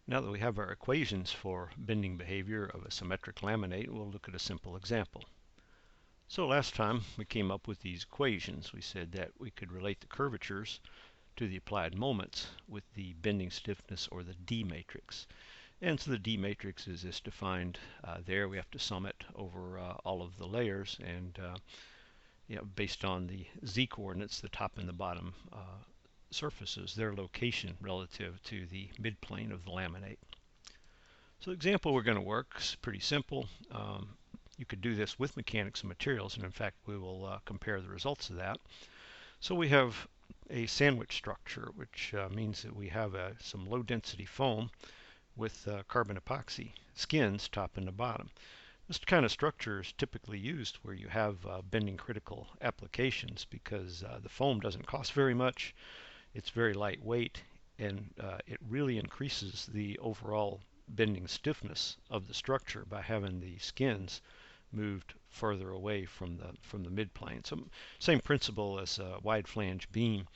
Now that we have our equations for bending behavior of a symmetric laminate, we'll look at a simple example. So last time we came up with these equations. We said that we could relate the curvatures to the applied moments with the bending stiffness, or the D matrix. And so the D matrix is defined there. We have to sum it over all of the layers, and based on the Z coordinates, the top and the bottom surfaces, their location relative to the midplane of the laminate. So the example we're going to work is pretty simple. You could do this with mechanics and materials, and in fact we will compare the results of that. So we have a sandwich structure, which means that we have some low density foam with carbon epoxy skins top and the bottom. This kind of structure is typically used where you have bending critical applications, because the foam doesn't cost very much, it's very lightweight, and it really increases the overall bending stiffness of the structure by having the skins moved further away from the midplane. So same principle as a wide flange beam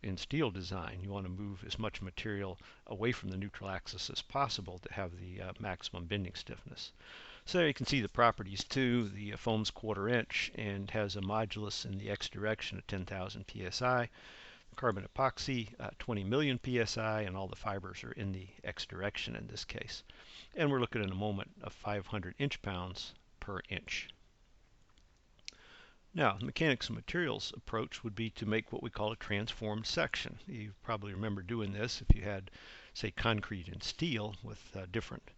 in steel design. You want to move as much material away from the neutral axis as possible to have the maximum bending stiffness. So you can see the properties too. The foam's 1/4 inch and has a modulus in the x direction of 10,000 psi. Carbon epoxy 20 million psi, and all the fibers are in the x direction in this case. And we're looking at a moment of 500 inch-pounds per inch. Now, the mechanics and materials approach would be to make what we call a transformed section. You probably remember doing this if you had, say, concrete and steel with different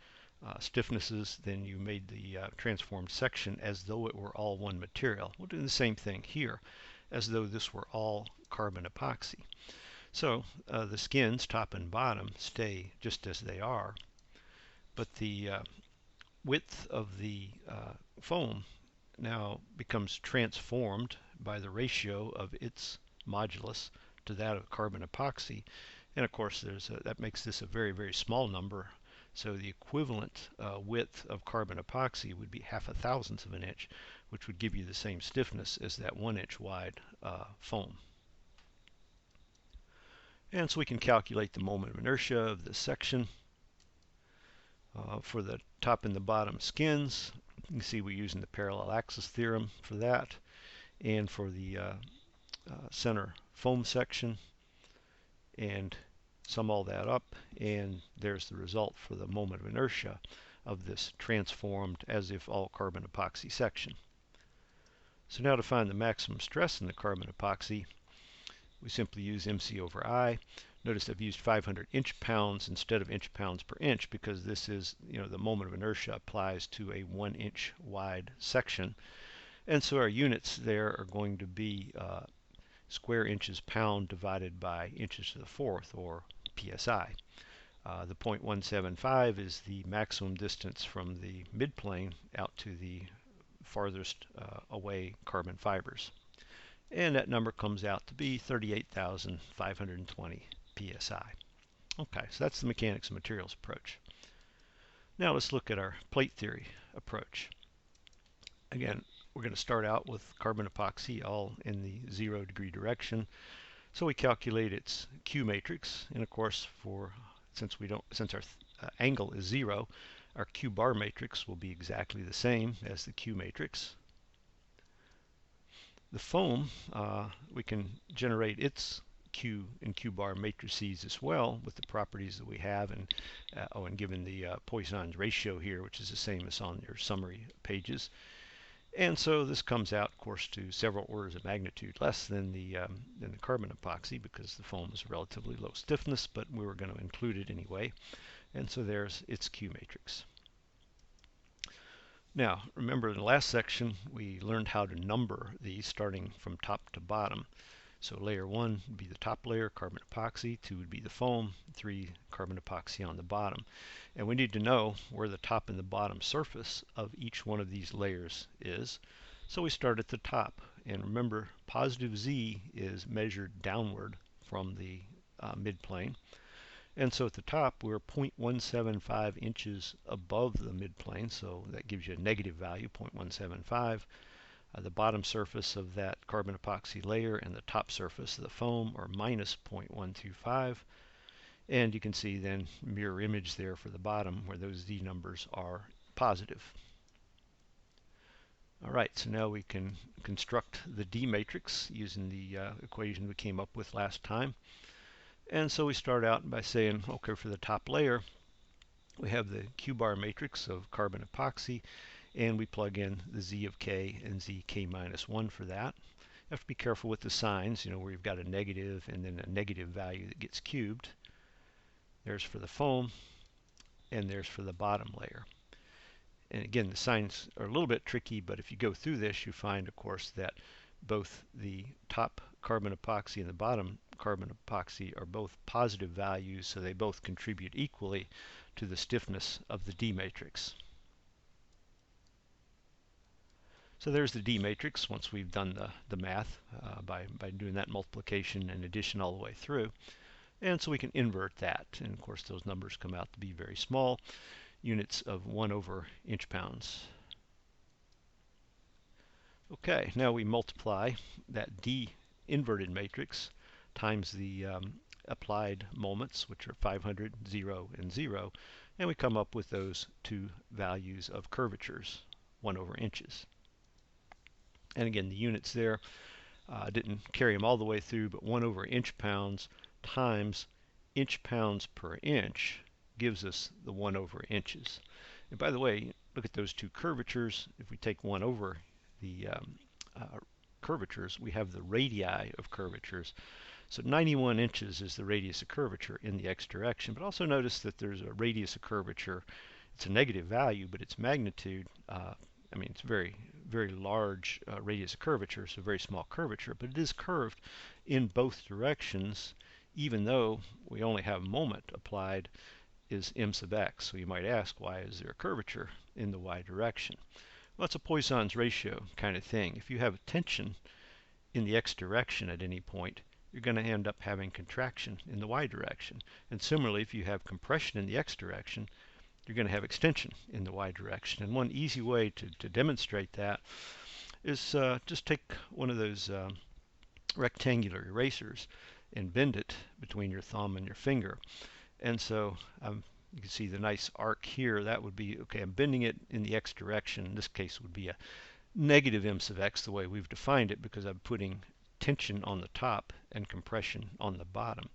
stiffnesses. Then you made the transformed section as though it were all one material. We'll do the same thing here, as though this were all carbon epoxy. So the skins, top and bottom, stay just as they are, but the width of the foam now becomes transformed by the ratio of its modulus to that of carbon epoxy. And of course that makes this a very, very small number. So the equivalent width of carbon epoxy would be 0.005 of an inch, which would give you the same stiffness as that 1 inch wide foam. And so we can calculate the moment of inertia of this section. For the top and the bottom skins, you can see we're using the parallel axis theorem for that. And for the center foam section, and sum all that up, and there's the result for the moment of inertia of this transformed as if all carbon epoxy section. So now to find the maximum stress in the carbon epoxy, we simply use MC over I. Notice I've used 500 inch-pounds instead of inch-pounds per inch, because this is, the moment of inertia applies to a 1 inch wide section. And so our units there are going to be square inches pound divided by inches to the fourth, or psi. The 0.175 is the maximum distance from the midplane out to the farthest away carbon fibers. And that number comes out to be 38,520 psi. Okay, so that's the mechanics and materials approach. Now let's look at our plate theory approach. Again, we're going to start out with carbon epoxy all in the 0 degree direction. So we calculate its Q matrix, and of course, since our angle is 0, our Q bar matrix will be exactly the same as the Q matrix. The foam, we can generate its Q and Q bar matrices as well with the properties that we have, and given the Poisson's ratio here, which is the same as on your summary pages. And so this comes out, of course, to several orders of magnitude less than the carbon epoxy, because the foam is relatively low stiffness, but we were going to include it anyway. And so there's its Q matrix. Now, remember in the last section we learned how to number these starting from top to bottom. So layer 1 would be the top layer, carbon epoxy, 2 would be the foam, 3 carbon epoxy on the bottom. And we need to know where the top and the bottom surface of each one of these layers is. So we start at the top, and remember, positive Z is measured downward from the midplane. And so at the top we're 0.175 inches above the midplane, so that gives you a negative value, 0.175. The bottom surface of that carbon epoxy layer and the top surface of the foam are minus 0.125. And you can see then mirror image there for the bottom where those Z numbers are positive. All right, so now we can construct the D matrix using the equation we came up with last time. And so we start out by saying, okay, for the top layer, we have the Q-bar matrix of carbon epoxy, and we plug in the Z of K and ZK minus 1 for that. You have to be careful with the signs, where you've got a negative and then a negative value that gets cubed. There's for the foam, and there's for the bottom layer. And again, the signs are a little bit tricky, but if you go through this, you find, of course, that both the top carbon epoxy and the bottom carbon epoxy are both positive values, so they both contribute equally to the stiffness of the D matrix. So there's the D matrix once we've done the math by doing that multiplication and addition all the way through. And so we can invert that. And of course, those numbers come out to be very small, units of 1/inch-pounds. Okay, now we multiply that D inverted matrix times the applied moments, which are 500, 0, and 0, and we come up with those two values of curvatures, 1/inches. And again, the units there didn't carry them all the way through, but 1/inch-pounds times inch-pounds per inch gives us the 1/inches. And by the way, look at those two curvatures. If we take 1 over the curvatures, we have the radii of curvatures. So 91 inches is the radius of curvature in the x direction. But also notice that there's a radius of curvature. It's a negative value, but its magnitude, it's very, very large radius of curvature, so very small curvature. But it is curved in both directions, even though we only have moment applied is m sub x. So you might ask, why is there a curvature in the y direction? Well, it's a Poisson's ratio kind of thing. If you have tension in the x direction at any point, you're going to end up having contraction in the y direction. And similarly, if you have compression in the x direction, you're going to have extension in the y direction. And one easy way to demonstrate that is just take one of those rectangular erasers and bend it between your thumb and your finger. And so you can see the nice arc here. That would be, okay, I'm bending it in the x direction. In this case, it would be a negative m sub x, the way we've defined it, because I'm putting tension on the top and compression on the bottom.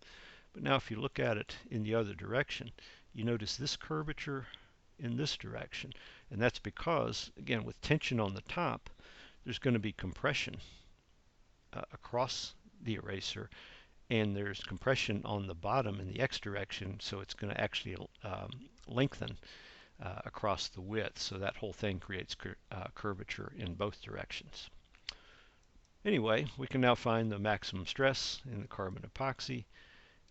But now if you look at it in the other direction, you notice this curvature in this direction. And that's because, again, with tension on the top, there's going to be compression across the eraser, and there's compression on the bottom in the x direction, so it's going to actually lengthen across the width. So that whole thing creates curvature in both directions. Anyway, we can now find the maximum stress in the carbon epoxy,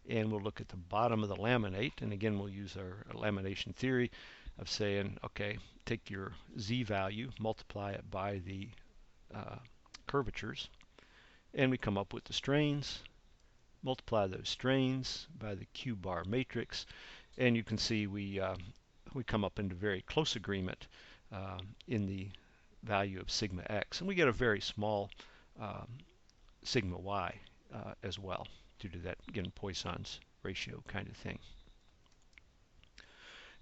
and we'll look at the bottom of the laminate. And again, we'll use our lamination theory of saying, okay, take your Z value, multiply it by the curvatures, and we come up with the strains. Multiply those strains by the Q-bar matrix, and you can see we come up into very close agreement in the value of sigma x, and we get a very small sigma y as well, due to that, again, Poisson's ratio kind of thing.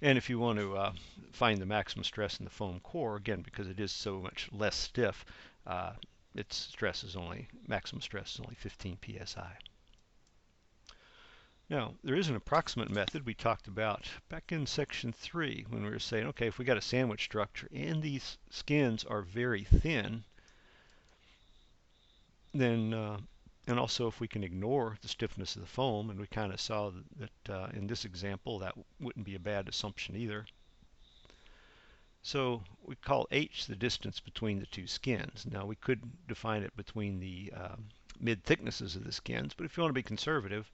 And if you want to find the maximum stress in the foam core, again, because it is so much less stiff, its stress is maximum stress is only 15 psi. Now, there is an approximate method we talked about back in section 3 when we were saying, okay, if we got a sandwich structure and these skins are very thin, then, and also if we can ignore the stiffness of the foam, and we kind of saw that in this example that wouldn't be a bad assumption either. So we call h the distance between the two skins. Now we could define it between the mid thicknesses of the skins, but if you want to be conservative,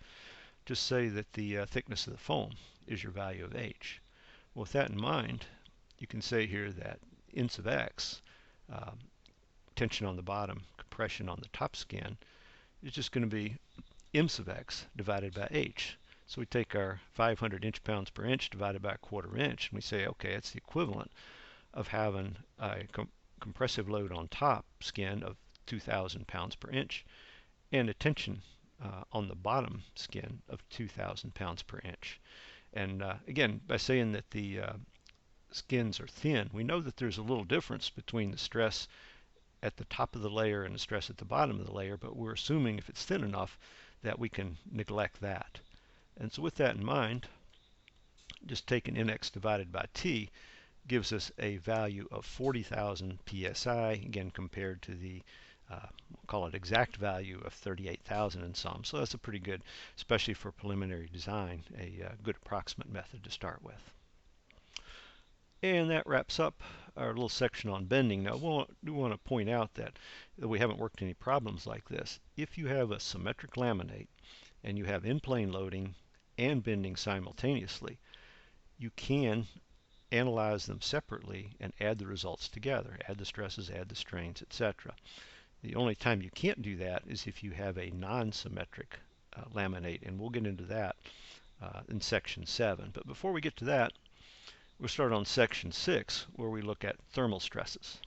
just say that the thickness of the foam is your value of h. Well, with that in mind, you can say here that n sub x, tension on the bottom, compression on the top skin, is just going to be m sub x divided by h. So we take our 500 inch-pounds per inch divided by 1/4 inch, and we say, okay, it's the equivalent of having a compressive load on top skin of 2,000 pounds per inch and a tension on the bottom skin of 2,000 pounds per inch. And again, by saying that the skins are thin, we know that there's a little difference between the stress at the top of the layer and the stress at the bottom of the layer, but we're assuming if it's thin enough that we can neglect that. And so with that in mind, just taking Nx divided by T gives us a value of 40,000 psi, again compared to the we'll call it exact value of 38,000 and some. So that's a pretty good, especially for preliminary design, a good approximate method to start with. And that wraps up our little section on bending. Now, I do want to point out that we haven't worked any problems like this. If you have a symmetric laminate and you have in-plane loading and bending simultaneously, you can analyze them separately and add the results together. Add the stresses, add the strains, etc. The only time you can't do that is if you have a non-symmetric laminate, and we'll get into that in section 7. But before we get to that, we'll start on section 6, where we look at thermal stresses.